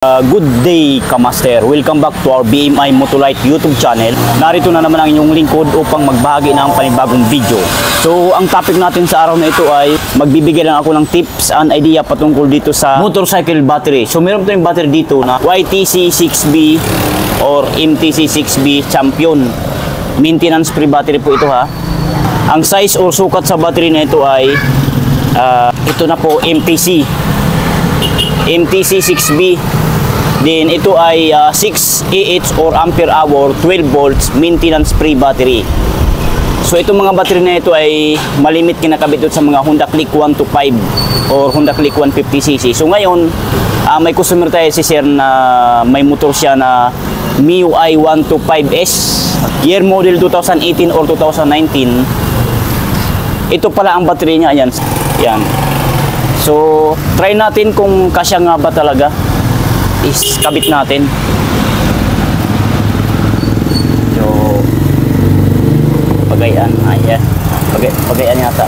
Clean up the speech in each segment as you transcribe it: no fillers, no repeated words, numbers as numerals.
Good day, Kamaster. Welcome back to our BMI Motolite YouTube channel. Narito na naman ang inyong lingkod upang magbahagi ng panibagong video. So, ang topic natin sa araw na ito ay magbibigay lang ako ng tips and idea patungkol dito sa motorcycle battery. So, meron tayong battery dito na YTC 6B or MTC 6B Champion. Maintenance free battery po ito ha. Ang size or sukat sa battery na ito ay ito na po MTC 6B. Then ito ay 6 Ah or ampere hour 12 volts maintenance free battery. So itong mga battery na ito ay malimit kinakabit sa mga Honda Click 125 or Honda Click 150cc. So ngayon may customer tayo si sir na may motor siya na MIUI 125S year model 2018 or 2019. Ito pala ang battery niya. Yan. So try natin kung kasya nga ba talaga. Kabit natin. So pagayan, ayan. Pagayan yata.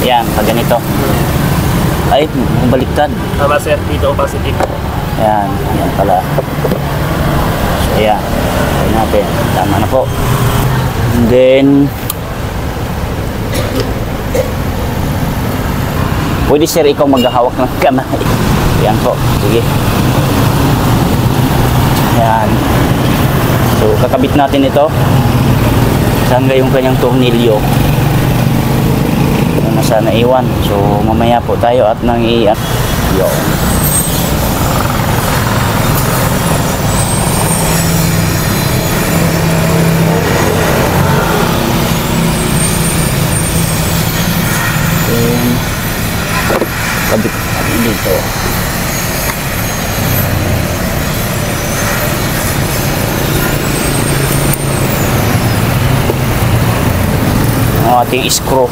Ayan, pag ganito. Ay, baliktad. Tama sir, dito positive. Ayan, ayan pala. So ayan, try natin. Tama na po. And then pwede sir ikaw maghahawak ng kamay. Ayan po, sige. Ayan. So, kakabit natin ito. Saan yung kanyang tornilyo? Ano na sana iwan. So, mamaya po tayo at nang iyan. Yo. Kabit natin dito. Ang ating screw.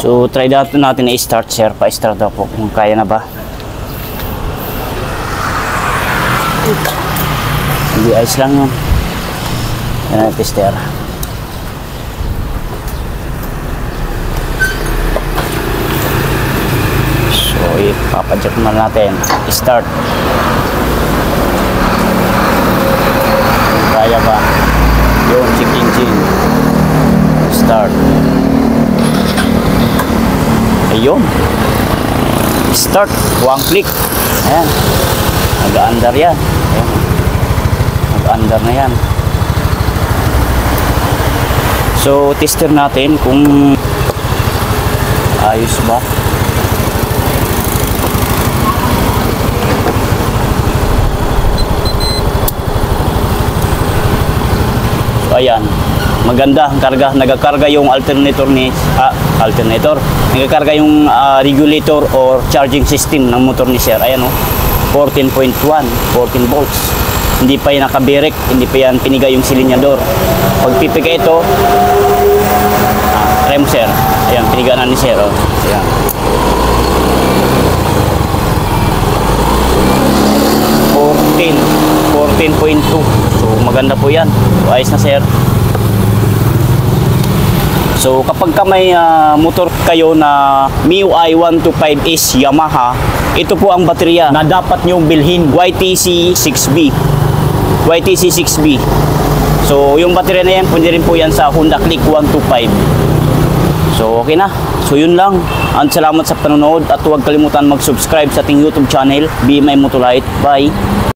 So, try natin na i-start, sir. Pa-start daw po kung kaya na ba. Hindi, ayos lang yun. Yan, tester. So, ipapadjak na natin. Start. Kaya ba? Yung check engine. Start. Ayun. Start. One click. Ayan. Nag-under yan. Ayan. Nag-under na yan. So, tester natin kung ayos ba. So, ayan. Maganda ang karga. Nagakarga yung alternator nagakarga yung regulator or charging system ng motor ni sir. Ayan o, 14.1 14 volts. Hindi pa yan nakaberek, hindi pa yan piniga yung silinyador. Pag pipiga ito, try mo sir. Ayan, piniga na ni sir. Ayan. Ayan. 14.2. So maganda po yan. So, ayos na sir. So kapag ka may motor kayo na MIUI 125S Yamaha, ito po ang baterya na dapat nyong bilhin, YTC 6B. YTC6B. So yung baterya na yan, pwede rin po yan sa Honda Click 125. So okay na. So yun lang. At salamat sa panonood at huwag kalimutan mag-subscribe sa ating YouTube channel, BMI Motolite. Bye!